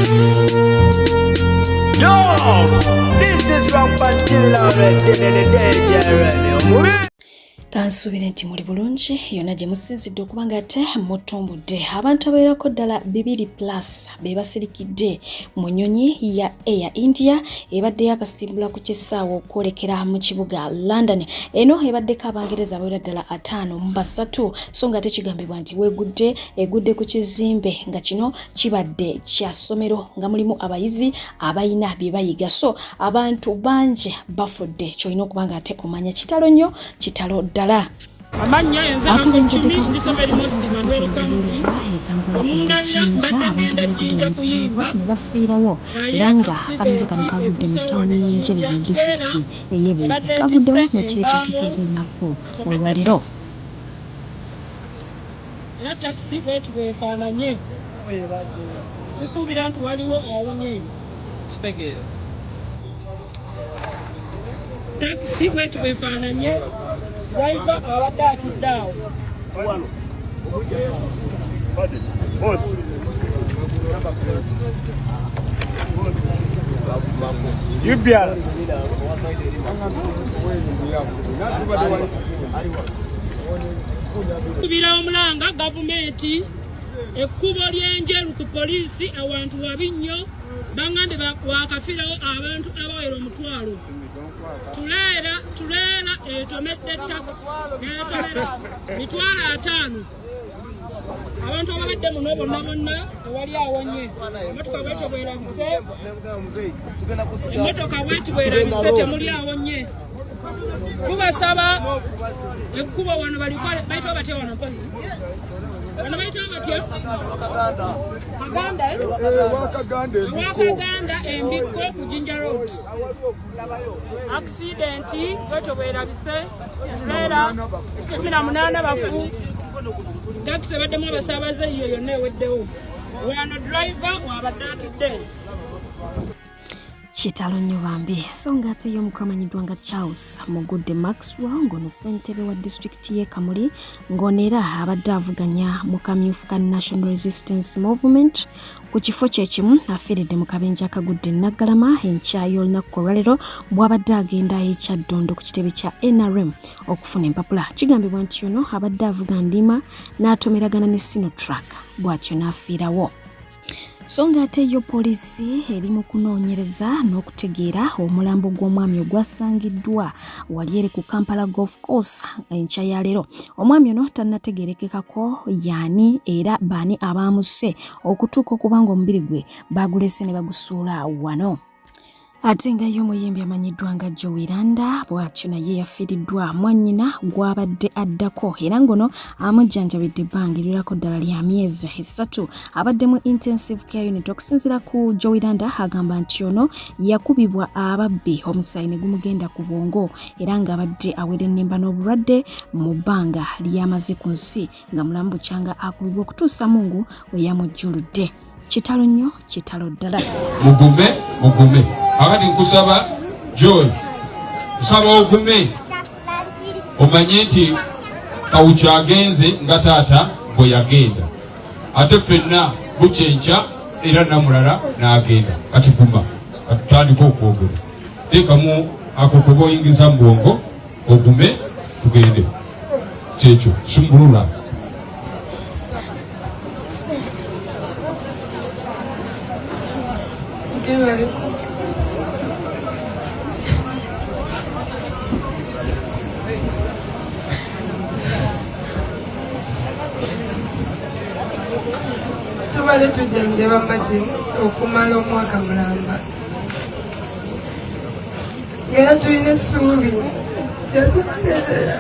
Yo, this is Rampant Killer already, the DJ already. Kansubire nti muli bulungi yonna gye musinzidde okuba nga ate mutumbudde abantu abeerako ddala 2+ be basirikidde mu nnyonyi ya Air India ebadde yakasimbula ku kisaawo okwolekera mu kibuga London. Eno ebaddeko Abangereza abawera ddala 5 so nga tekigambibwa nti egudde ku kizimbe nga kino kibadde kya ssomero nga mulimu abayizi abayina bye bayiga, so abantu bangi bafudde. Kyolina okuba nga ate omanya kitalo nnyo kitalo ddala. Amanya yenza akabenjede kabisabeli musliman welcome abantu bali kuyiva ne bafiirawo era nga akabenje kano kagudde mu ttawuni y'Enjebe mu disitulikiti ey'Ebweke. Kavuddewo mu kire kyakisiza ennaku olwaliro. era takisi bwetu bwefaananye sisuubira nti waliwo awonye takisi bwetu bwefaananye driver abadde atudde awo. Kubira omulanga gavumenti ekkubo ly'enjeru ku poliisi awantu wabi nnyo bangambye wakafirawo abantu abawera 1,000. Tuleera etomedde takisi n'etomera 5,000 abantu ababadde muno bonna tewali awonye. Emmotoka bwetu bwerabise temuli awonye. Tubasaba ekkubo wano bayitawo batya wano mpozi wano bayitawo batya Wakaganda embikko ku Jinja Road. Accidenti bwetu bwerabise era 18 bafu. Takisi baddemu abasaabaze iyo yonna eweddewo. Wano driver wabadde atudde. Kitalo nnyo bambi so nga ate y'omukulu amanyiddwa nga Charles Mugudde Maxwell ng'ono ssentebe wa disitulikiti y'e Kamuli ng'ono era abadde avuganya mu kamyufu ka National Resistance Movement ku kifo kye kimu afiiridde mu kabenje akagudde Naggalama enkya y'olunaku olwaleero bw'abadde agenda ekyaddondo ku kitebe kya NRM okufuna empapula. Kigambibwa nti ono abadde avuga ndima n'atomeragana ne Sinotrack bw'atyo n'afiirawo. So nga ate yo poliisi eri mu kunoonyereza n'okutegeera omulambo gw'omwami ogwasangiddwa wali eri ku Kampala Golf Course enkya ya leero. Omwami ono tannategeerekekako yaani era baani abaamuse okutuuka okuba nga omubiri gwe baagulese ne bagusuula wano. Ate nga yo muyimbi amanyiddwa nga Joey Landa bw'atyo naye yafiiriddwa mwannyina gw'abadde addako era ngono amujjanjabidde ebbanga erirako ddala lya myezi 3 abadde mu intensive care unit. Okusinziira ku Joey Landa agamba nti ono yakubibwa ababbi omusaayi ne gumugenda ku bwongo era ng'abadde awera ennemba n'obulwadde mu bbanga lyamaze ku nsi nga mulamu bukyanga akubibwa okutuusa Mungu we yamujjuludde. Kitalo nnyo kitalo ddala. Mugume akati nkusaba Joel nsaba ogume omanye nti kawuki agenze nga taata bwe yagenda ate ffenna bukyenkya era namulala n'agenda kati guma katutandika okwogera teekamu akokuba oyingiza mu bwongo ogume tugende kyekyo sumbulula. Tubale tujja bamati okumala omwaka mulamba era tulina essuubi kyatukuteerera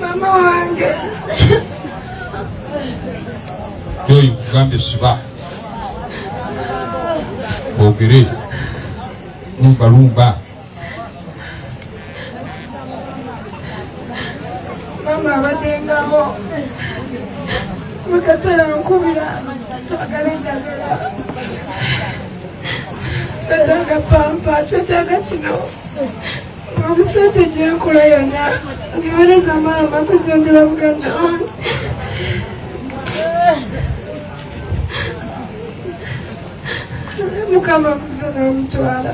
mama wange Joyi kugambye siba ogere lumba mama abadengawo mukaseera nkubira twagala enjagala twetaaga pampa twetaaga kino obusente gyenkola yonna ngiwereza maama kujjanjala muganda wange Mukama kuzana mtwala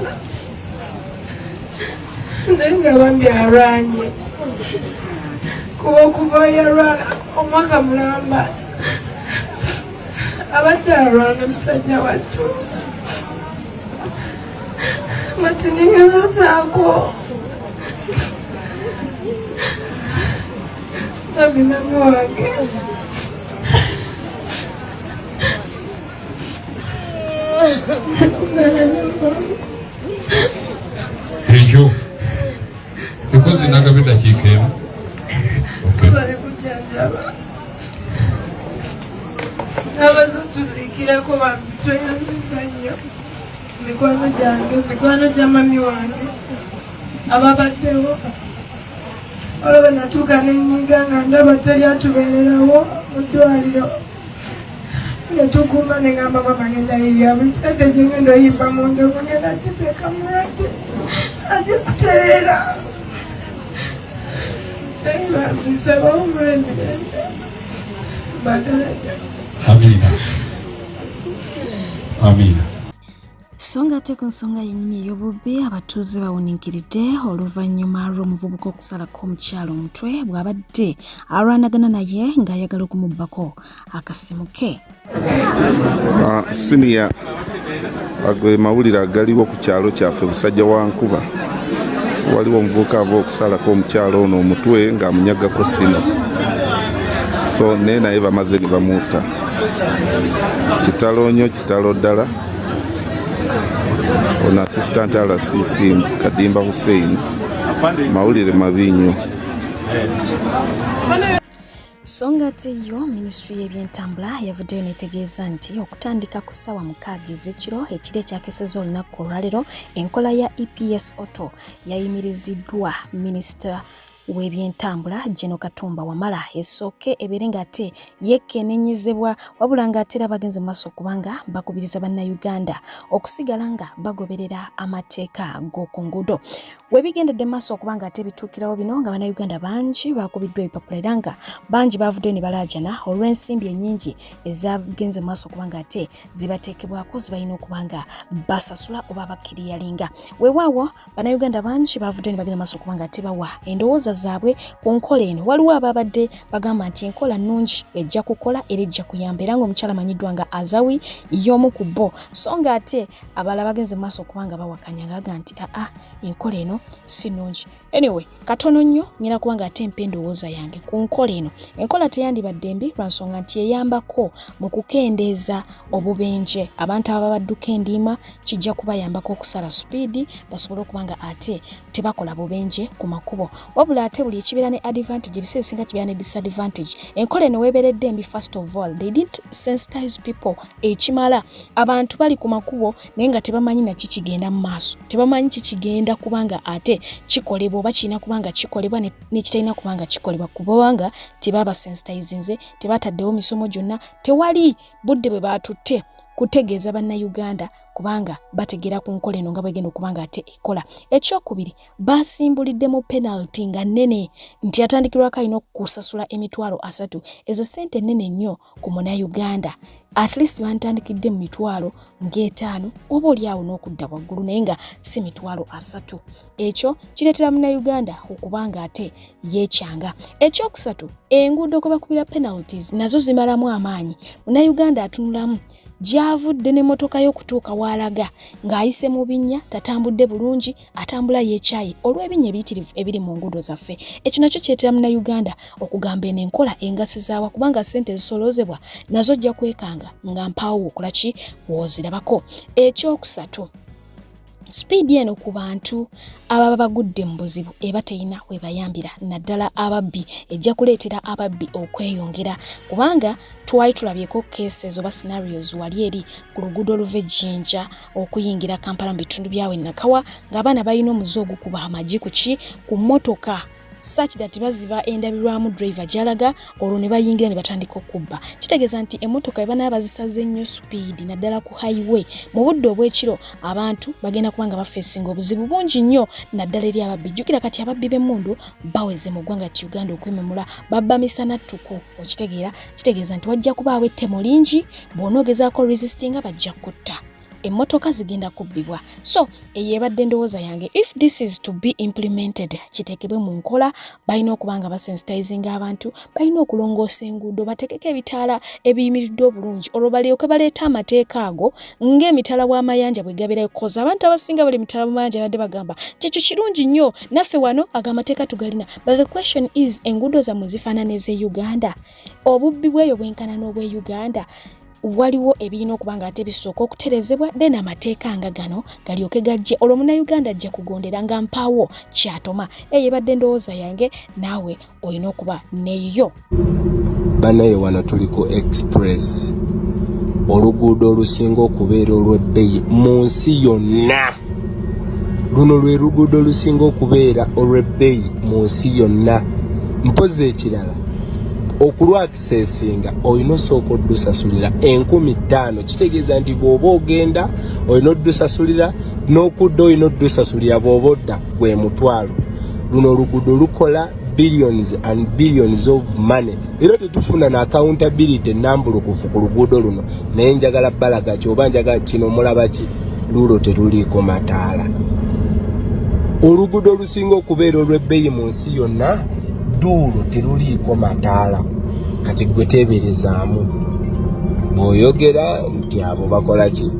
nenga bambi aranye kuba yarwana omwaka mulamba abadde arwana musajja wattu matiningeza saako abinami wange ekyo because nagabye dakiika emu bali kujanjaba abazo tuziikireko bamitoyanzisa nnyo mikwano gyange mikwano gya mami wange ababaddewo olwo natuuka nenyiga nga ndaba teri atubeererawo mu ddwaliro netuguma negamba mama ngenda yiya buli sente gyengenda oyimba mu ndogo ngenda kiteeka mulwadde aje kutereera bisaba omulemirembe bagalaja amiina so ng'ate ku nsonga yennyini ey'obubbi abatuuze bawuniikiridde oluvannyuma lw'omuvubuka okusalako omukyalo omutwe bw'abadde alwanagana naye ng'ayagala okumubbako akasimu ke. Siniya ago mawulire agaliwo ku kyalo kyaffe Busajja wa Nkuba waliwo omuvubuka ava okusalako omukyalo ono omutwe ng'amunyagako simu so naye naye bamaze ne bamuutta kitalo nnyo kitalo ddala ono assistant RCC Kadimba Hussein mawulire mabi nnyo. So ng'ate yo Ministry y'ebyentambula yavuddeyo netegeeza nti okutandika ku ssaawa 6 ez'ekiro ekiro ekyakeseza olunaku olwaleero enkola ya EPS Auto yayimiriziddwa Minisita w'ebyentambula Jeno Katumba Wamala esooke ebeere ng'ate yeekeenenyezebwa wabula ng'ate era bagenze mu maaso okubanga bakubiriza bannayuganda okusigala nga bagoberera amateeka g'oku nguudo. Webigendedde maaso okubanga ate bituukirawo bino nga bannayuganda bangi bakubiddwa ebipapula era nga bangi bavuddeyo ne balaajana olw'ensimbi ennyingi ezagenze mu maaso okubanga ate zibateekebwako zibalina okubanga basasula oba bakiriyalinga. Weewaawo bannayuganda bangi bavuddeyo ne bagenda maaso okubanga ate bawa endowooza zaabwe ku nkola eno. Waliwo ababadde bagamba nti enkola nnungi ejja kukola era ejja kuyamba era ng'omukyala amanyiddwa nga Azawi y'omu ku bo. So ng'ate abalala bagenze mu maaso okubanga bawakanya ngaga nti enkola eno si nnungi. Anyway, katono nnyo nnyina kubanga ate mpa endowooza yange ku nkola eno. Enkola teyandibadde mbi lwa nsonga nti eyambako mu kukendeeza obubenje. Abantu ababa badduka endiima kijja kubayambako okusala supiidi basobole okubanga ate tebakola bubenje ku makubo. Wabula ate buli ekibeera ne advantage ebiseera ebisinga kibeera ne disadvantage. Enkola eno weebeeredde mbi first of all they didn't sensitize people ekimala. Abantu bali ku makubo naye nga tebamanyi na kikigenda mu maaso. Tebamanyi kikigenda kubanga ate kikolebwa oba kirina kubanga kikolebwa n'ekitalina kubanga kikolebwa kubanga tebaba sensitizinze tebataddewo misomo gyonna tewali budde bwe baatutte kutegeeza bannayuganda kubanga bategeera ku nkola eno nga bwegenda okubanga ate ekola. Ekyokubiri basimbulidde mu penalty nga nnene nti yatandikirwako alina okusasula emitwalo 3 ezo ssente nnene nnyo ku munnayuganda. At least bantandikidde mu mitwalo nga 5 oba oliawo n'okudda waggulu naye nga si mitwalo 3. Ekyo kireetera munnayuganda okubanga ate yeekyanga. Ekyokusatu enguudo kwe bakubira penalties nazo zimalamu amaanyi. Munnayuganda atunulamu gyavudde n'emmotoka y'okutuuka w'alaga ng'ayise mu binnya tatambudde bulungi atambula yeekyayi olw'ebinnya ebiyitirivu ebiri mu nguudo zaffe. Ekyo nakyo kireetera munnayuganda okugamba eno enkola engasizaawa kubanga ssente ezisoloozebwa nazo jja kwekanga nga mpaawo okola ki w'ozirabako. Ekyokusatu Speedi eno ku bantu ababa bagudde mu buzibu eba teyina we bayambira naddala ababbi ejja kuleetera ababbi okweyongera kubanga twali tulabyeko cases oba scenarios wali eri ku luguudo oluva Jinja okuyingira Kampala mu bitundu byawe Nakawa ng'abaana balina omuze ogukuba amagi ku mmotoka such that baziba endabirwamu driver jalaga olwo ne bayingira ne batandika okubba. Kitegeeza nti emmotoka ebana bazisaze nnyo speed naddala ku highway mu budde obw'ekiro abantu bagenda kubanga bafeesinga obuzibu bungi nnyo naddala eri ababbi. Jjukira kati ababbi b'emmundu baweze mu ggwanga Uganda okwememula babba misana ttuku okitegeera. Kitegeeza nti wajja kubaawo ettemo lingi bw'onoogezaako resistinga bajja kutta. emmotoka zigenda kubbibwa. So eyebadde endowooza yange, if this is to be implemented, kitekebwe mu nkola, balina okuba nga basensitizing abantu, balina okulongoosa enguudo, batekeko ebitaala ebiyimiridde obulungi, olwo balyoke baleeta amateeka ago ng'emitala w'amayanja bwe gabeerayo, koza abantu abasinga bali mitala w'amayanja badde bagamba kyekyo kirungi nnyo, naffe wano agamateeka tugalina. But the question is, enguudo zammwe zifaanana ez'e Uganda? Obubbi bweyo bwenkana n'obwe Uganda? Waliwo ebirina okuba nga ate bisooka okuterezebwa, then amateeka nga gano galyoke gajje, olwo Munnayuganda ajja kugondera nga mpaawo kyatoma. Eyo ebadde endowooza yange, naawe olina okuba neyo. Banaye wano tuliko express, oluguudo olusinga okubeera olw'ebbeeyi mu nsi yonna. Luno lwe luguudo olusinga okubeera olw'ebbeeyi mu nsi yonna. Mpozi ekirala, okulwakisesinga olina osooka oddusasulira 15,000. Kitegeeza nti bw'oba ogenda olina oddusasulira, n'okudda olina oddusasulira bw'oba odda gwe mutwalo. Luno oluguudo lukola billions and billions of money. Era tetufuna na accountability nambulukufu ku luguudo luno. Naye njagala balaga kyoba njagala kino mulaba ki, lulo teruliiko mataala. Oluguudo olusinga okubeera olw'ebbeeyi mu nsi yonna, duulo teruliiko mataala. Kati gwe teeberezaamu bw'oyogera nti abo bakola ki.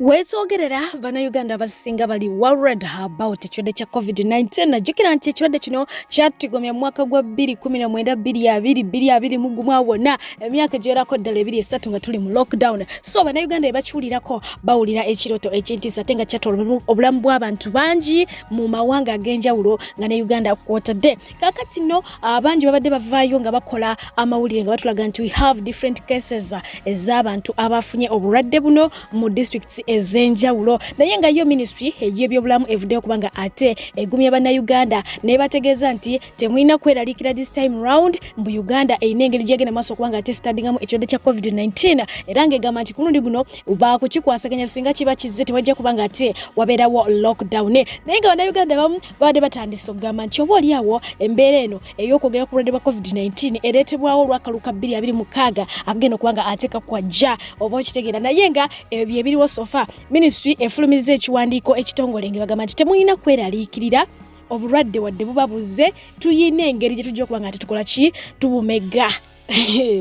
Weetwogerera Bannayuganda abasinga bali worried about ekirwadde kya COVID-19. Najjukira nti ekirwadde kino kyatigomya mu mwaka gwa 2019, 2020 wonna, emyaka egyerako ddala 2-3 nga tuli mu lockdown. So Bannayuganda bakiwulirako bawulira ekirooto eky'entiisa ate nga kyatoola obulamu bw'abantu bangi mu mawanga ag'enjawulo nga ne Uganda kwotadde. Kaakati nno abangi babadde bavaayo nga bakola amawulire nga batulaga nti we have different cases ez'abantu abafunye obulwadde buno mu districts ez'enjawulo. Naye nga yo ministry y'ebyobulamu evuddeyo kubanga ate egumya Bannayuganda ne bategeeza nti temulina kweraliikira this time round. Mu Uganda erina engeri gyegenda maaso okubanga ate sitadingamu ekirwadde kya COVID-19, era ng'egamba nti ku mulundi guno baakukikwasaganya singa kiba kizze tewajja kubanga ate wabeerawo lockdown. Naye nga Bannayuganda bamu babadde batandise okugamba nti oba oliawo embeera eno ey'okwogera ku bulwadde bwa COVID-19 ereetebwawo olw'akaluka 2026 agenda okubanga ateeka kwajja oba okitegeera. Naye nga ebyo ebiriwo sofa ministry efulumiza ekiwandiiko ekitongole nge bagamba nti temulina kweraliikirira obulwadde wadde bubabuze, tuyina engeri gye tujja okuba nga tetukola ki, tubumega.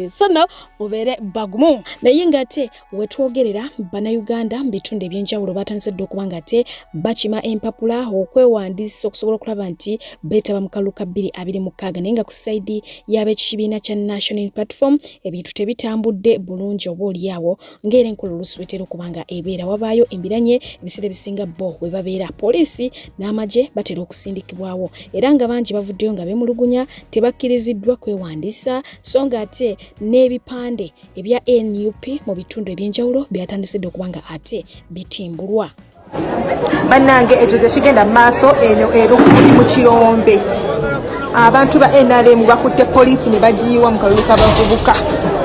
So no mubere bagumu. Naye nga ate wetwogerera Bannayuganda mu bitundu ebyenjawulo batandise dde okuba nga ate bakima empapula okwewandiisa okusobola okulaba nti beetaba mu kaluka 2026. Naye nga ku saidi y'ab'ekibiina kya National Unity Platform ebintu tebitambudde bulungi oba oliawo ng'era enkola oluusi wetera okuba nga ebeera. Wabaayo embiranye ebiseera ebisinga bo we babeera. Poliisi n'amagye batera okusindikibwawo era nga bangi bavuddeyo nga beemulugunya tebakkiriziddwa kwewandiisa, so nga ate n'ebipande ebya NUP mu bitundu ebyenjawulo byatandise okuba nga ate bitimbulwa. Bannange ekyo kigenda maaso eno erukuli mu Kirombe. Abantu ba NRM bakutte poliisi ne bagiyiwa mu kalulu k'abavubuka.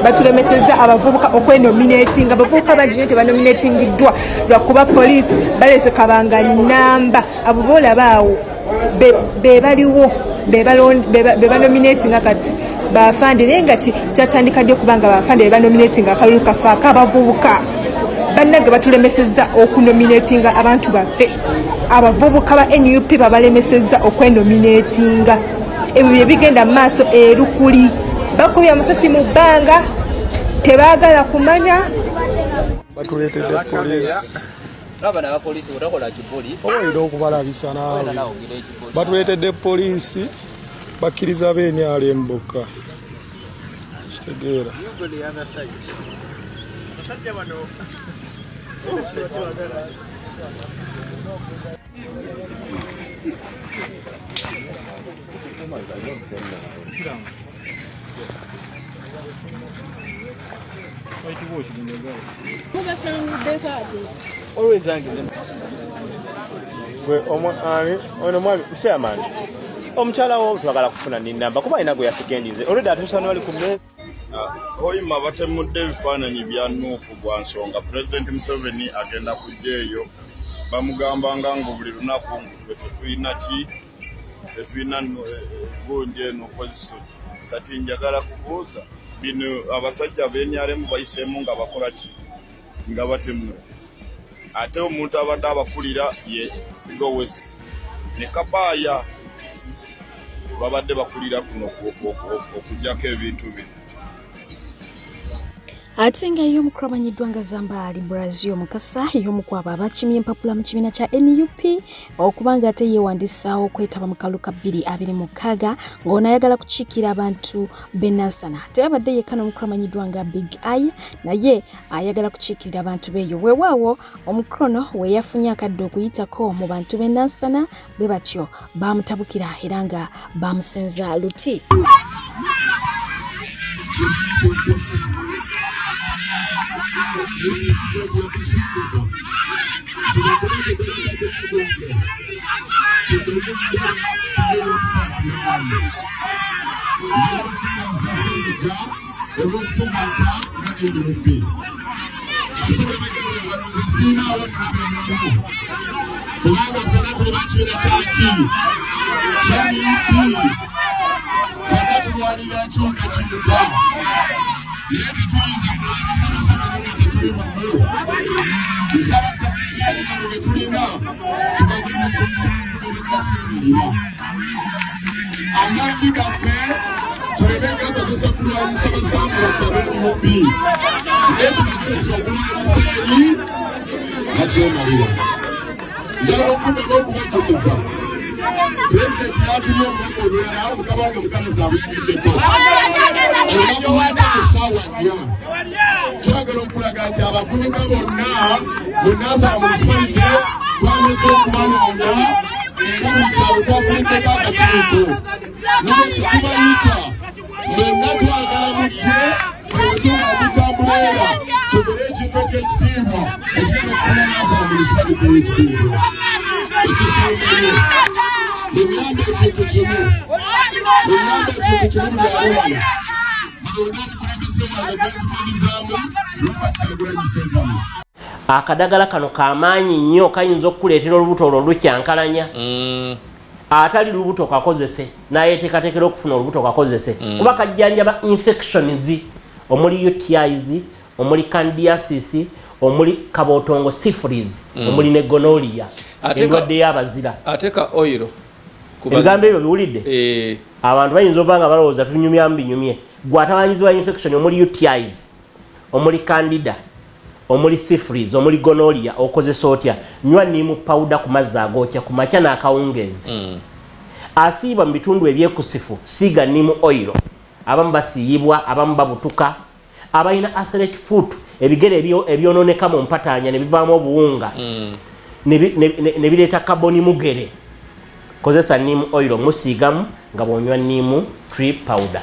Batulemesezza abavubuka okwenominatinga. Abavubuka bangi nnyo tebanominatingiddwa lwakuba poliisi balese kabangali namba. Abo boolabaawo be baliwo be banominatinga kati bafande. Naye nga kyatandika ddi okubanga bafande be banominatinga akalulu kafe ak'abavubuka. Bannange batulemesezza okunominatinga abantu baffe. Abavubuka ba NUP babalemesezza okwenominatinga. Ebyo bye bigenda mu maaso erukuli. Bakubye amasasi mu bbanga tebaagala kumanya. Batuleetedde poliisi. Laba na poliisi utakola kibuli. Oyinza okubalabisa naawe. Batuleetedde poliisi bakkiriza b'enyala bokka. Kitegeera. Always angry. Ono mwami chairman omukyala wo twagala kufuna namba kuba ina gwe yasikendize already atosano wali kumne oyima batemudde ebifaananyi bya Nuupu gwa nsonga President Museveni agenda kujjeeyo bamugambanga ngo buli lunaku ffe tetuyina gunje eno opposition. Kati njagala kubuuza bino abasajja b'enyaremu bayiseemu nga bakola ki nga batemula ate omuntu abadde abakulira ye Figo West ne Kabaaya babadde bakulira kuno okujjako ebintu bino. Ate nga y'omukulu amanyiddwa nga Zambali Brazil Mukasa y'omukwaba abakimye empapula mu kibiina kya NUP okubanga ate yeewandisaawo okwetaba mu kalulu ka 2026 ng'ono ayagala kukiikira abantu b'Nansana. Teyabadde yekka n'omukulu amanyiddwa nga Big Eye naye ayagala kukiikirira abantu beeyo. Weewaawo omukulu ono we yafunye akadde okuyitako mu bantu b'e Nansana bwe batyo baamutabukira era nga baamusenza luti. Akadagala kano kamaanyi nnyo kayinza okukuleetera olubuto olwo lukyankalanya. Atali lubuto kakozese nayeteekateekera okufuna olubuto kakozese kuba kajjanjaba infections omuli UTIs omuli candidiasis omuli kabotongo syphilis omuli ne gonorrhea endwadde y'abazira ateka oil ebigambo ebyo biwulidde abantu bayinza obanga balowooza tunyumya mbinyumye gwatawanyizibwa infection omuli UTIs omuli candida omuli syphilis omuli gonorrhea okozesa otya nywa nimu powder ku mazzi agookya ku makya n'akawungeezi asiiba mu bitundu ebyekusifu siiga nimu oil abamu basiiyibwa abamu babutuka abalina athlete foot ebigere ebyonooneka mu mpataanya ne bivaamu obuwunga ne bireeta kaboni mugere kozesa nimu oil musiigamu nga bw'onywa nimu tree powder.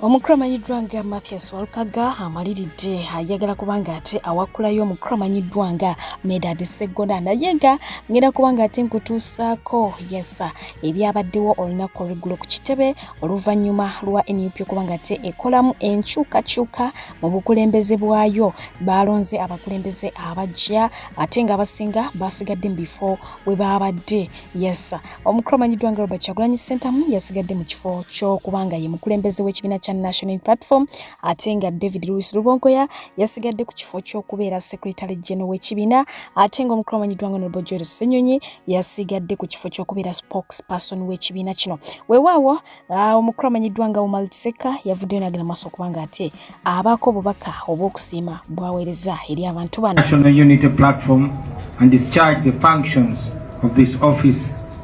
Omukulu amanyiddwa nga Mathias Walukaga amaliridde ayagala kubanga ate awakulayo omukulu amanyiddwa nga Medad Sseggona naye nga ngenda kubanga ate nkutuusaako yesa ebyabaddewo olunaku olw'eggulo ku kitebe oluvannyuma lwa NUP kubanga ate ekolamu enkyukakyuka mu bukulembeze bwayo balonze abakulembeze abajja ate nga abasinga basigadde mu bifo we babadde yesa omukulu amanyiddwa nga Robert Kyagulanyi Ssentamu yasigadde mu kifo ky'okubanga ye mukulembeze w'ekibiina kya National Platform ate nga David Louis Rubongoya yasigadde ku kifo ky'okubeera Secretary General w'ekibiina ate nga omukulu amanyiddwa nga Honorable Joel Ssenyonyi yasigadde ku kifo ky'okubeera spokesperson w'ekibiina kino. Weewaawo omukulu amanyiddwa nga Omar Tseka yavuddeyo n'agenda maaso okubanga ate abaako obubaka obw'okusiima bwaweereza eri abantu bano. National Unity Platform and discharge the functions of this office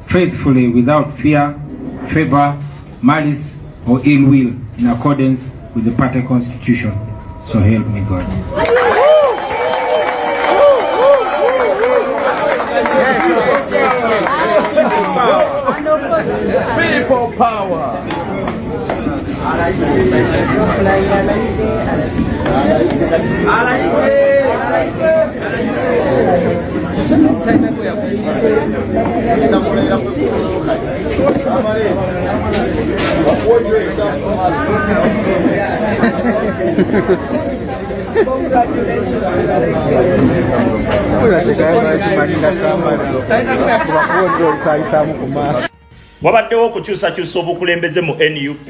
faithfully without fear, favor, malice or ill will in accordance with the party constitution. So help me God. People power. Wabaddewo okukyusakyusa obukulembeze mu NUP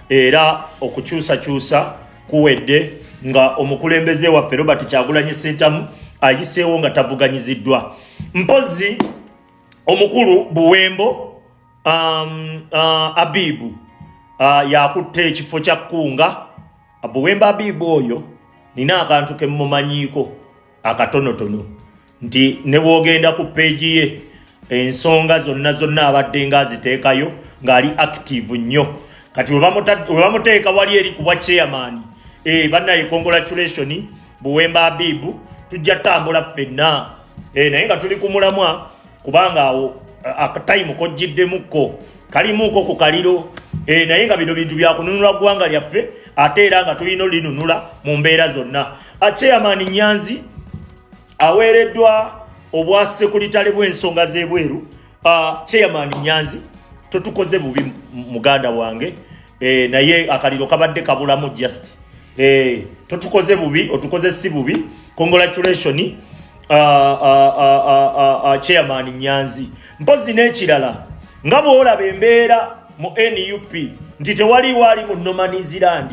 era okukyusakyusa kuwedde nga omukulembeze waffe Robert Kyagulanyi Ssentamu ayiseewo nga tavuganyiziddwa. Mpozi omukulu Buwembo Abibu yakutte ekifo kya Kkunga. Buwembo Abibu oyo nina akantu ke mmumanyiiko akatonotono nti ne bwogenda ku peegi ye ensonga zonna abadde nga aziteekayo ng'ali active nnyo. Kati we bamuteeka wali eri ku bwa chairman bannaye congratulation Buwembo Abibu tujja tambula ffenna naye nga tuli ku mulamwa kubanga awo akatime kojjiddemukko kalimuuko ku kaliro naye nga bino bintu byakununula ggwanga lyaffe ate era nga tulina linunula mu mbeera zonna. Chairman Nyanzi aweereddwa obwa sekuritale bw'ensonga z'ebweru. Chairman Nyanzi totukoze bubi muganda wange naye akaliro kabadde kabulamu just totukoze bubi otukoze si bubi. Congratulation Chairman Nyanzi. Mpozi n'ekirala nga bw'olaba embeera mu NUP nti tewali mu No Man's Land.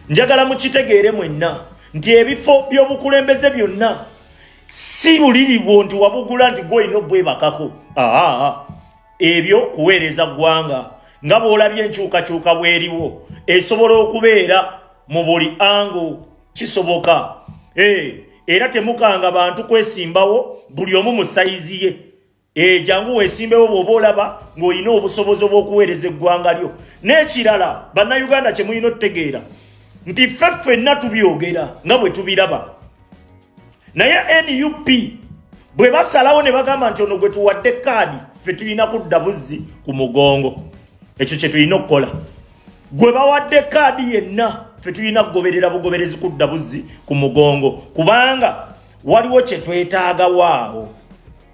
Njagala mukitegeere mwenna nti ebifo by'obukulembeze byonna si buliribwo nti wabugula nti gwe ino bwebakako. Ebyo kuweereza ggwanga nga bw'olabye enkyukakyuka bweriwo esobola okubeera mu buli ango kisoboka. Era temukanga bantu kwesimbawo buli omu mu sayizi ye. Jangu weesimbewo bw'oba olaba ng'olina obusobozi bw'okuweereza eggwanga lyo. N'ekirala bannayuganda kye mulina otutegeera nti ffenna tubyogera nga bwe tubiraba. Naye NUP bwe basalawo ne bagamba nti ono gwe tuwadde kaadi ffe tulina kudda buzzi ku mugongo. Ekyo kye tulina okukola. Gwe bawadde kaadi yenna ffe tulina kugoberera bugoberezi kudda buzzi ku mugongo kubanga waliwo kye twetaaga waawo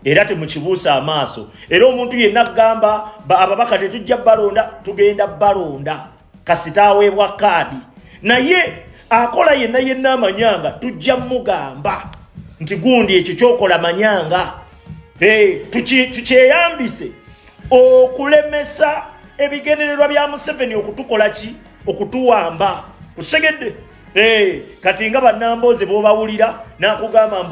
era temukibuusa amaaso. Era omuntu yenna agamba ababaka tetujja balonda tugenda balonda kasita aweebwa kaadi. Naye akola yenna amanyanga tujja mugamba nti gundi ekyo kyokola manyanga. Tukyeyambise okulemesa ebigendererwa bya Museveni okutukola ki okutuwamba. Osegedde kati nga bannambooze bw'obawulira n'akugamba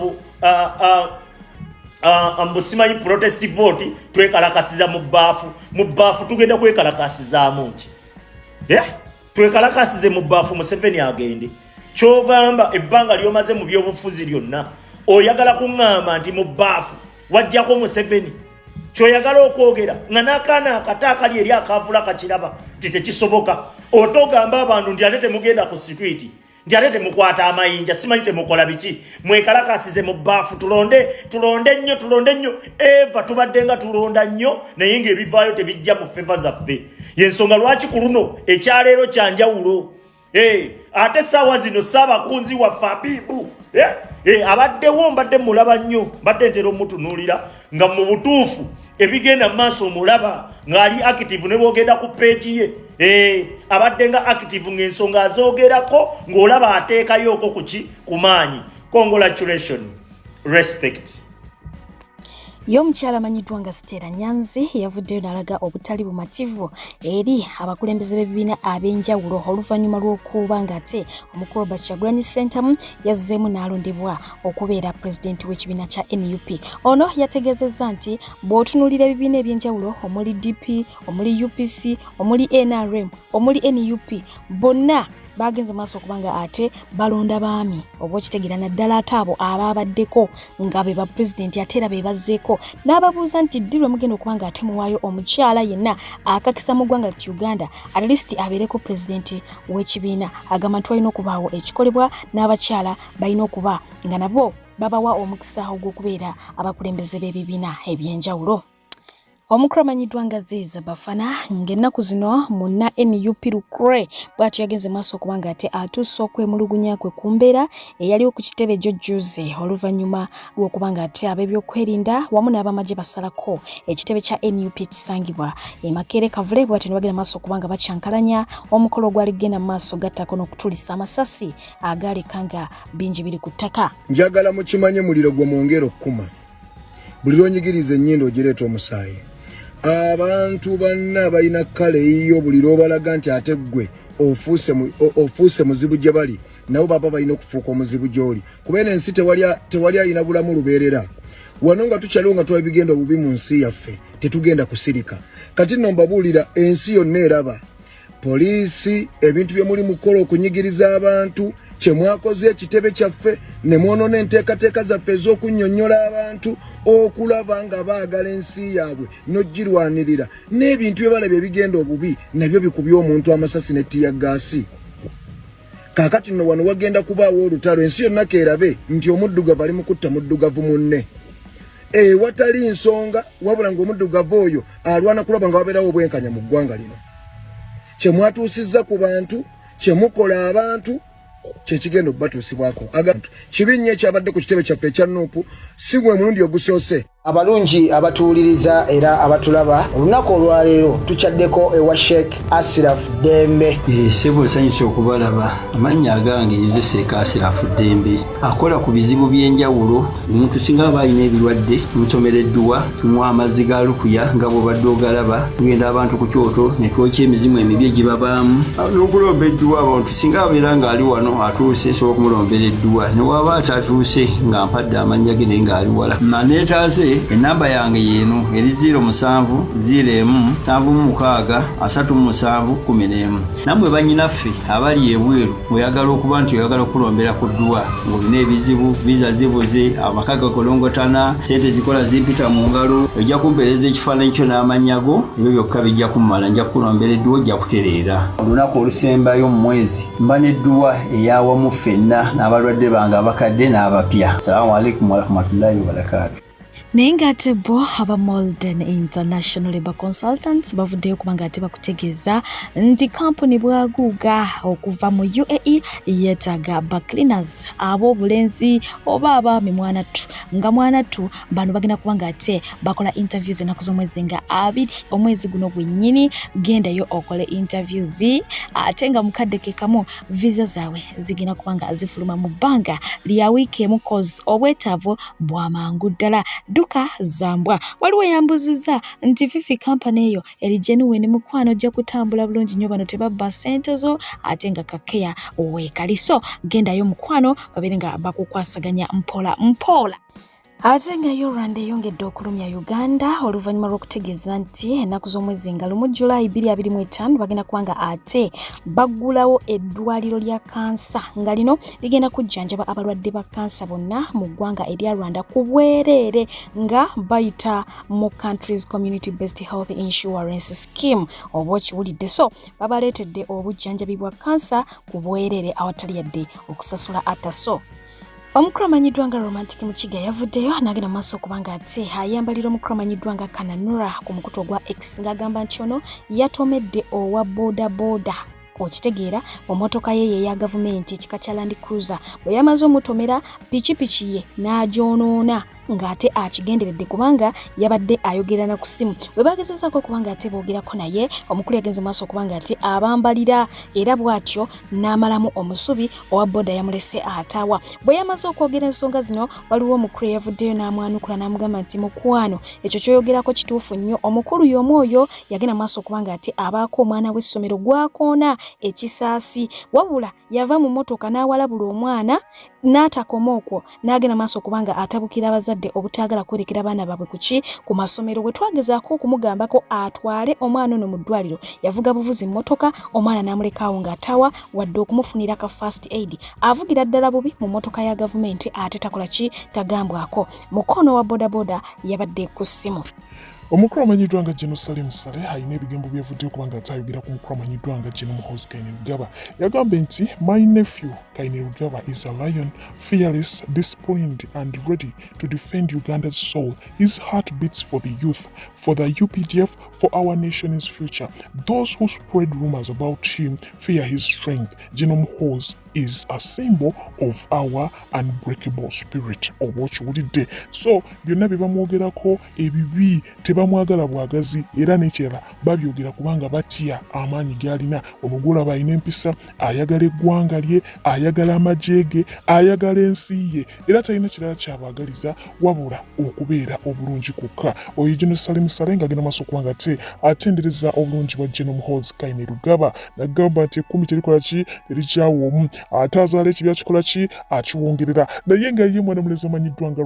mbu simanyi protest vote twekalakasiza mu bbaafu tugenda kwekalakasizaamu nti twekalakasize mu bbaafu Museveni agende. Kyogamba ebbanga lyomaze mu byobufuzi lyonna oyagala kuŋŋamba nti mu bbaafu wajjako Museveni. Kyoyagala okwogera nga n'akaana akata akali eri akaavula kakiraba nti tekisoboka. Otogamba abantu nti ate temugenda ku street nti ate temukwata amayinja simanyi temukola biki mwekalakasize mu bbaafu tulonde nnyo eva tubadde nga tulonda nnyo naye ng'ebivaayo tebijja mu feva zaffe. Yensonga lwaki ku luno ekyaleero kyanjawulo. Ate essaawa zino Ssaabakunzi waffe Abibu abaddewo mbadde mulaba nnyo mbadde ntera omutunuulira nga mu butuufu ebigenda mu maaso omulaba ng'ali active ne bwogenda ku peegi ye abadde nga active ng'ensonga azoogerako ng'olaba ateekayoko ku maanyi. Congratulation, respect. Y'omukyala amanyiddwa nga Stella Nyanzi yavuddeyo n'alaga obutali bumativu eri abakulembeze b'ebibiina ab'enjawulo oluvannyuma lw'okuba ng'ate omukulu Robert Kyagulanyi Ssentamu yazzeemu n'alondebwa okubeera pulezidenti w'ekibiina kya NUP. Ono yategeezezza nti bw'otunuulira ebibiina eby'enjawulo omuli DP, omuli UPC, omuli NRM, omuli NUP bonna bagenze maaso okubanga ate balonda baami oba okitegeera naddala ate abo abaabaddeko nga be ba pulezidenti ate era be bazzeeko n'ababuuza nti ddi lwe mugenda okubanga ate muwaayo omukyala yenna akakisa mu ggwanga lya Uganda at least abeereko pulezidenti w'ekibiina. Agamba nti walina okubaawo ekikolebwa n'abakyala balina okuba nga nabo babawa omukisa ogw'okubeera abakulembeze b'ebibiina eby'enjawulo. Omukulu amanyiddwa nga Ziza Bafana ng'ennaku zino munna NUP Lukre bw'atyo yagenze maaso okubanga ate atuuse okwemulugunya kwe ku mbeera eyaliwo ku kitebe jjojjuze oluvannyuma lw'okubanga ate ab'ebyokwerinda wamu n'abamagye basalako ekitebe kya NUP ekisangibwa e Makerere Kavule bw'atyo ne bagenda maaso okubanga bakyankalanya omukolo ogwali genda mu maaso gattako n'okutulisa amasasi agaaleka nga bingi biri ku ttaka. Njagala mukimanye muliro gwe mwongera okkuma buli lwonyigiriza ennyindo ogireeta omusaayi. Abantu banna balina kale iyo buli lwobalaga nti ate ggwe ofuuse muzibu gye bali nabo baba balina okufuuka omuzibu gy'oli kubeera ensi tewali alina bulamu lubeerera wano nga tukyaliwo nga twabigenda obubi mu nsi yaffe tetugenda kusirika kati nno mbabuulira ensi yonna eraba poliisi ebintu bye muli mukola okunyigiriza abantu kyemwakoze ekitebe kyaffe ne mwonoona enteekateeka zaffe ez'okunnyonnyola abantu okulaba nga baagala ensi yaabwe n'ogirwanirira n'ebintu bye balaba ebigenda obubi nabyo bikubye omuntu amasasi ne tiyaggaasi kaakati nno wano wagenda kubaawo olutalo ensi yonna keerabe nti omuddugavu ali mu kutta muddugavu munne watali nsonga wabula ng'omuddugavu oyo alwana kulaba nga wabeerawo obwenkanya mu ggwanga lino kyemwatuusizza ku bantu kyemukola abantu kyekigenda okubatuusibwako kibi nnyo ekyabadde ku kitebe kyaffe ekya Nuupu si gwe mulundi ogusoose abalungi abatuwuliriza era abatulaba olunaku olwaleero tukyaddeko ewa Sheikh Ashraf Dembe sebo sanyusa okubalaba amannya agange yezeseeka Ashraf Dembe akola ku bizibu by'enjawulo omuntu singa aba alina ebirwadde musomereddwa tumuwa amazzi ga lukuya nga bw'obadde ogalaba tugenda abantu ku kyoto ne twokya emizimu emibi egibabaamu n'okulomba edduwa abantu singa abeera ng'ali wano atuuse sobola okumulombera edduwa ne waba atatuuse nga mpadde amannya ge naye ng'ali wala neetaase enamba yange yeeno eri 0707763711 nammwe bannyinaffe abali ebweru oyagala okuba nti oyagala okulombera ku dduwa ng'olina ebizibu viza zibuze amaka gakolongotana sente zikola zimpita mu ngalo ojja kumpeereza ekifaananyi kyo n'amannya go ebyo byokka bijja kummala nja kukulombera edduwa ojja kutereera olunaku olusembayo mu mwezi mba n'edduwa eyawamu ffenna n'abalwadde bange abakadde n'abapya. Salaamu alaikum warahmatullahi wabarakatuh. naye ng'ate bo aba Molden International Labour Consultants bavuddeyo kubanga ate bakutegeeza nti kampuni bwaguuga okuva mu UAE yeetaaga bacleaners ab'obulenzi oba abaami mwanattu nga mwanattu bano bagenda kubanga ate bakola interviews ennaku z'omwezi nga 2 omwezi guno gwennyini gendayo okole interviews ate nga mukadde ke kamu visa zaabwe zigenda kubanga zifuluma mu bbanga lya wiiki emu cause obwetaavu bwamangu ddala. Duka Zambwa waliwo yambuzizza nti Fifi company eyo eri genuine mukwano ojja kutambula bulungi nnyo bano tebabba ssente zo ate nga kakeya weekali so gendayo mukwano babeere nga bakukwasaganya mpola. Ate nga Rwanda eyongedde okulumya Uganda oluvannyuma lw'okutegeeza nti ennaku z'omwezi nga 1 Julayi 2025 bagenda kubanga ate baggulawo eddwaliro lya kansa nga lino ligenda kujjanjaba abalwadde ba kansa bonna mu ggwanga erya Rwanda ku bwereere nga bayita mu countries community based health insurance scheme oba okiwulidde so babaleetedde obujjanjabi bwa kansa ku bwereere awatali yadde okusasula ataso. Omukulu amanyiddwa nga Romantic Mukiga yavuddeyo n'agenda maaso okubanga ate ayambalira omukulu amanyiddwa nga Kananura ku mukutu ogwa X ng'agamba nti ono yatomedde owa bodaboda okitegeera omotoka ye ya gavumenti ekika kya Land Cruiser bwe yamaze omutomera pikipiki ye n'agyonoona ng'ate akigenderedde kubanga yabadde ayogerana ku ssimu bwe bagezezaako okubanga ate boogerako naye omukulu yagenze maaso okubanga ate abambalira era bw'atyo n'amalamu omusubi owa boda yamulese ataawa. Bwe yamaze okwogera ensonga zino waliwo omukulu yavuddeyo n'amwanukula n'amugamba nti mukwano ekyo kyoyogerako kituufu nnyo. Omukulu y'omu oyo yagenda maaso okubanga ate abaako omwana w'essomero gwakoona ekisaasi wabula yava mu mmotoka n'awalabula omwana n'atakoma okwo n'agenda maaso okubanga atabukira abazadde obutaagala kwerekera abaana baabwe ku masomero. Bwe twagezaako okumugambako atwale omwana ono mu ddwaliro yavuga buvuzi mmotoka omwana n'amulekaawo ng'atawa wadde okumufunira ka first aid avugira ddala bubi mu mmotoka ya gavumenti ate takola ki tagambwako. Mukono wa bodaboda yabadde ku ssimu. Omukulu amanyiddwa nga General Salim Saleh alina ebigambo byavuddeyo kubanga ate ayogera ku mukulu amanyiddwa nga General Muhoozi Kainerugaba. Yagambye nti my nephew Kainerugaba is a lion, fearless, disciplined and ready to defend Uganda's soul. His heart beats for the youth, for the UPDF, for our nation's future. Those who spread rumors about him fear his strength. General Muhoozi is a symbol of our unbreakable spirit. Obokiwulidde. So byonna bye bamwogerako ebibi tebamwagala bwagazi era n'ekirala babyogera kubanga batya amaanyi g'alina. Omugula alina empisa ayagala eggwanga lye ayagala amajege, ayagala ensi ye, era talina kirala kyabagaliza wabula okubeera obulungi kokka. Oyo General Salim Saleh ng'agenda maaso kubanga ate atendereza obulungi bwa General Muhoozi Kainerugaba n'agamba nti ekkumi terikola ki terikyawa omu, ate azaala ekibya kikola ki akiwongerera. Naye nga ye mwana mulezi amanyiddwa nga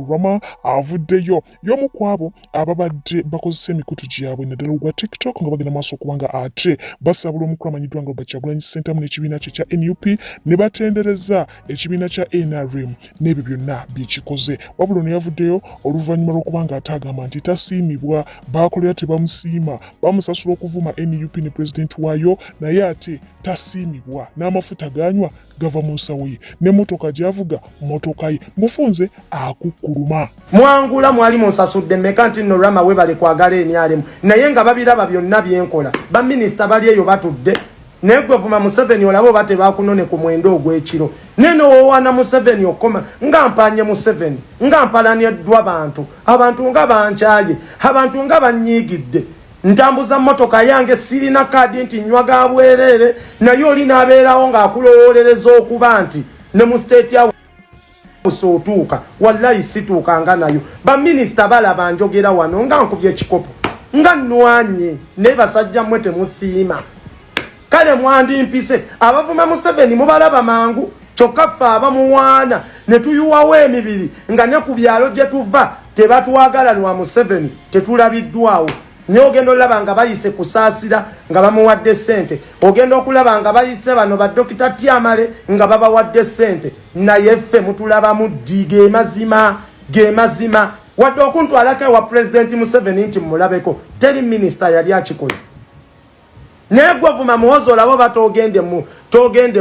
Rama avuddeyo y'omu ku abo ababadde bakozesa emikutu gyabwe naddala ogwa TikTok nga bagenda maaso kubanga ate basabula omukulu amanyiddwa nga Robert Kyagulanyi Ssentamu n'ekibiina kye kya NUP ne batendereza ekibiina kya NRM n'ebyo byonna byekikoze. Wabula ono yavuddeyo oluvannyuma lw'okubanga ate agamba nti tasiimibwa, bakolera tebamusiima, bamusasula okuvuma NUP ne pulezidenti waayo, naye ate tasiimibwa, n'amafuta ganywa gava mu nsawo ye, n'emmotoka gy'avuga mmotoka ye mufunze akukkuluma. Mwangula mwali munsasudde mmeka nti nno Rama webale kwagala NRM, naye nga babiraba byonna byenkola. Baminisita bali eyo batudde, naye gwe vuma Museveni olaba oba tebakunone ku mwendo ogw'ekiro. Neno wowana Museveni okoma nga mpanye Museveni, nga mpalaniddwa abantu nga bankyaye, abantu nga banyiigidde. Ntambuza mmotoka yange sirina kadi nti nywaga bwerere, naye oli n'abeerawo ng'akulowolereza okuba nti ne mu state ya usootuuka, wallahi situukanga nayo. Baminisita balaba njogera wano nga nkubye ekikopo, nga nnwanye, naye basajja mmwe temusiima. Kale mwandimpise, abavuma Museveni mubalaba mangu, kyokka ffe abamuwaana ne tuyuwawo emibiri nga ne ku byalo gye tuva tebatwagala lwa Museveni tetulabiddwawo. Nye ogenda olaba nga bayise kusaasira nga bamuwadde ssente, ogenda okulaba nga bayise bano ba Dr. Tyamale nga babawadde ssente, naye ffe mutulabamu ddi ge mazima. Wadde okuntwalako ewa Pulezidenti Museveni nti mulabeko, teri minisita yali akikoze. Naye gwe vuma Muhoozi olaba batogende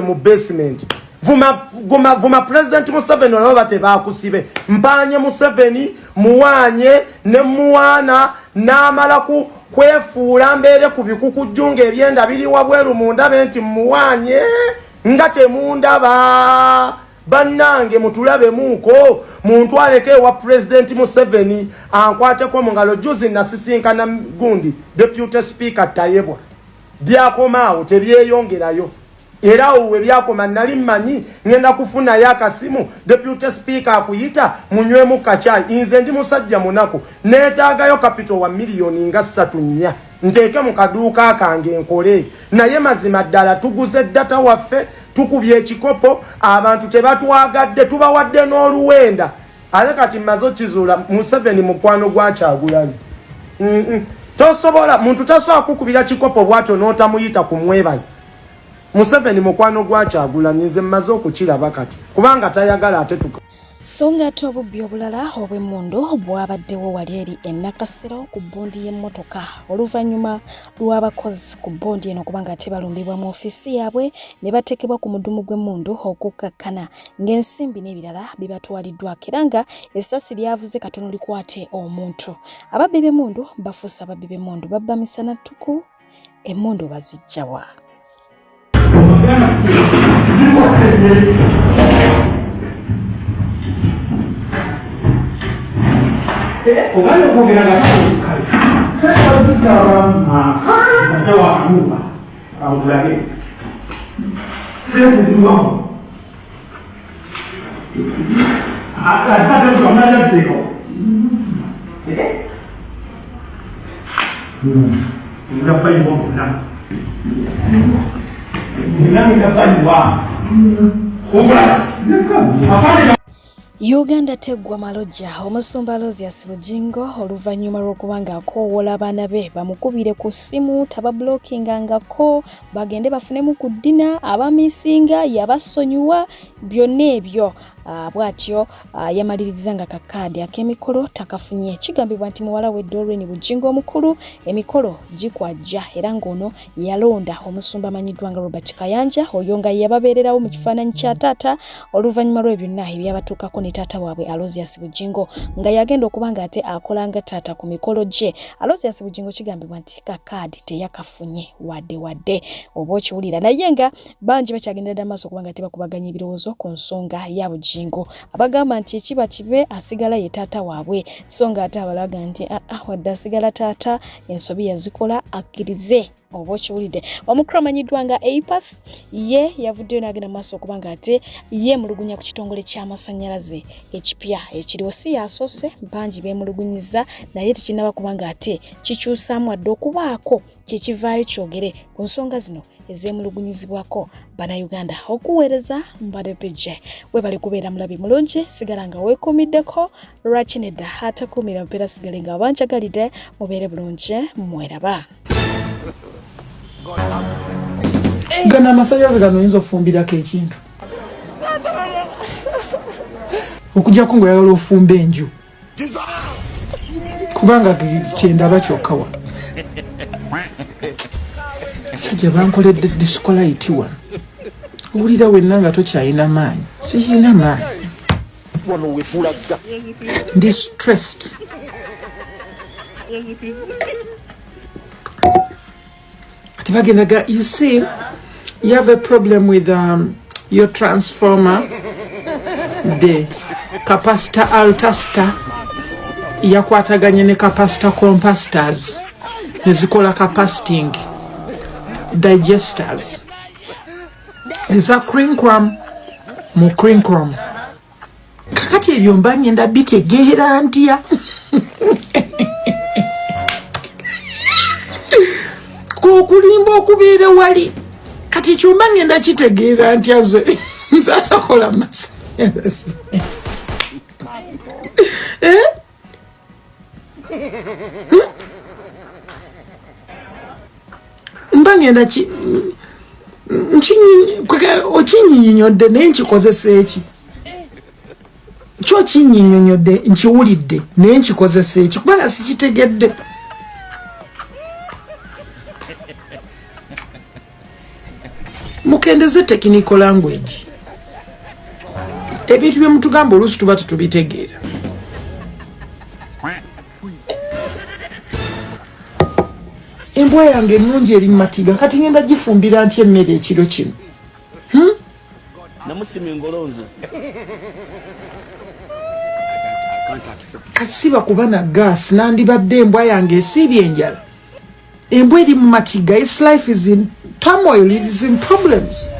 mu basement. Vuma President Museveni olaba tebakusibe. Mpanye Museveni muwanye ne muwana n'amala kwefuula mbeere ku bikukujjunga ebyenda biri wabweru mundabe nti muwanye nga temundaba. Bannange mutulabe muuko, muntwaleko ewa President Museveni ankwateko mu ngalo. Juzi nasisinkana gundi Deputy Speaker Tayebwa, byakomaawo tebyeyongerayo. Era uwe byakoma nali mmanyi ngenda kufunayo akasimu Deputy Speaker akuyita munywemu kachai. Nze ndi musajja munako neetaagayo kapito wa miliyoni nga 3 nteeke mu kaduuka kange nkole. Naye mazima ddala tuguze data waffe, tukubye ekikopo, abantu tebatwagadde, tubawadde n'oluwenda. Ale kati mmaze kizuula Museveni mukwano gwa Kyagulanyi. Tosobola muntu tasobola kukubira kikopo bwatyo n'otamuyita kumwebaza. Museveni mukwano gwa Kyagulanyi nze mmaze okukiraba kati kubanga tayagala ate tuka. Songa ate obubbi obulala obw'emmundu bwabaddewo wali eri e Nakasero ku bbondi y'emmotoka oluvannyuma lw'abakozi ku bbondi eno kubanga ate balumbibwa mu ofiisi yaabwe ne bateekebwa ku mudumu gw'emmundu okukkakkana ng'ensimbi n'ebirala bibatwaliddwako era nga essasi lyavuze katono likwate omuntu. Ababbi b'emmundu bafuuse ababbi b'emmundu babba misana ttuku, emmundu bazijjawa. Ogalo kugera ngakali kama natawa amuba aulage ndio akataka kumala teko unafanya mambo na nani kafanya ubara hapana. Uganda teggwa malojja omusumba Aloysius Bugingo oluvannyuma lw'okubanga akoowola abaana be bamukubire ku ssimu tabablokingangako bagende bafunemu ku ddina abamisinga yabasonyiwa byonna ebyo. Bwatyo yamaliriza nga kakaadi ak'emikolo takafunye. Kigambibwa nti muwala we Doreen Bugingo omukulu emikolo gikwajja era ng'ono yalonda omusumba amanyiddwa nga Robert Kayanja oyo nga yababeererawo mu kifaananyi kya taata oluvannyuma lw'ebyonna ebyabatuukako ne taata waabwe Aloysius Bugingo nga yagenda okuba nga ate akolanga taata ku mikolo gye. Aloysius Bugingo kigambibwa nti kakaadi teyakafunye wadde oba okiwulira naye nga bangi bakyagendera maaso okuba nga tebakubaganya ebirowoozo ku nsonga ya Bugingo jingo abagamba nti ekiba kibe asigala ye taata waabwe so nga ate abalaga nti wadde asigala taata ensobi yazikola akkirize oba okiwulidde omukulu amanyiddwa nga APAS ye yavuddeyo n'agenda maaso okubanga ate ye mulugunya ku kitongole ky'amasannyalaze ekipya ekiriwo si yasoose bangi beemulugunyiza naye tekinnaba kubanga ate kikyusaamu wadde okubaako kyekivaayo kyogere ku nsonga zino ezeemulugunyizibwako bannayuganda okuweereza mbadde pejje webali kubeera mulabi mulungi sigala nga weekuumiddeko lwaki nedda atakuumira mpeera sigale nga abanjagalidde mubeere bulungi mweraba gana amasannyalaze gano oyinza okufumbirako ekintu okujjako ngaoyagala ofumba enju kubanga kyendaba kyokka wa sajja bankoledde disikolayiti wa owulira wenna nga tokyalina maanyi sikirina maanyi ndi stressed you see, you have a problem with your transformer, the capacitor altastor, yakwataganye ne capacitor compactors, nezikola capaciting digesters. Is a crinkwam mu crinkwam. Kakati ebyo mba ngenda bitegeera ntya. Okulimba okubeera wali kati kyumba ngenda kitegeera ntya ze nzatakola amasannyalaze mba ngenda okinyinyonyodde naye nkikozesa eki kyo kinyinyonyodde nkiwulidde naye nkikozesa eki kubanga sikitegedde mukendeze technical language ebintu byemutugamba oluusi tuba tetubitegeera embwa yange ennungi eri mumatiga kati ngenda gifumbira ntya emmere ekiro kino kati siba kuba na gaasi nandibadde embwa yange esiibye enjala embwa eri mumatiga its life is in turmoil, it is in problems.